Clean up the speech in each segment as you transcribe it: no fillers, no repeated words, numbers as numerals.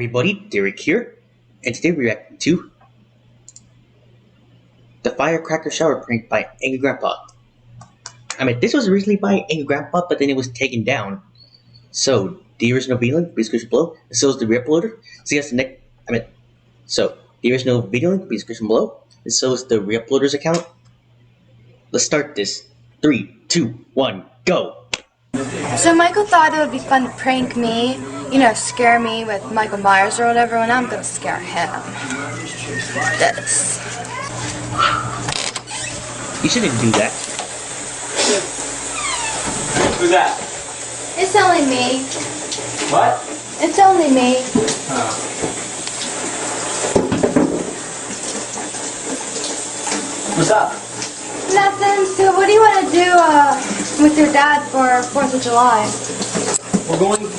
everybody, Derek here, and today we're reacting to the Firecracker shower prank by Angry Grandpa. I mean, this was originally by Angry Grandpa, but then it was taken down. So, the original video link, please description below, and so is the Reuploader. See you guys next. The original video link, please description below, and so is the Reuploader's account. Let's start this. 3, 2, 1, go! So Michael thought it would be fun to prank me, scare me with Michael Myers or whatever, and I'm gonna scare him. This. You shouldn't do that. Who's that? It's only me. What? It's only me. Oh. What's up? Nothing. So what do you want to do with your dad for 4th of July? We're going to,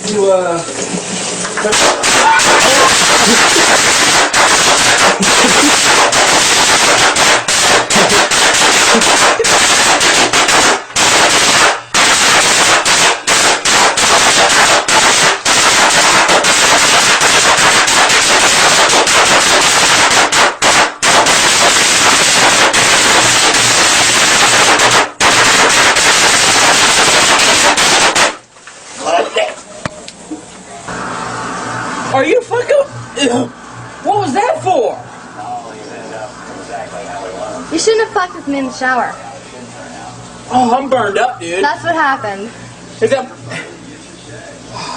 Are you fucking... What was that for? You shouldn't have fucked with me in the shower. Oh, I'm burned up, dude. That's what happened. Is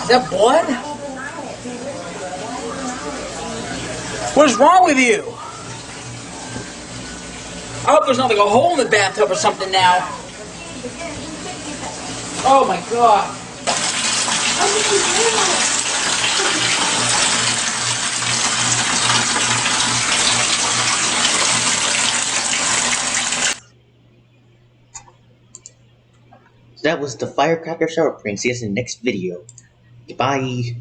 that blood? What is wrong with you? I hope there's not like a hole in the bathtub or something now. Oh my god. So that was the Firecracker shower prank. See us in the next video. Goodbye.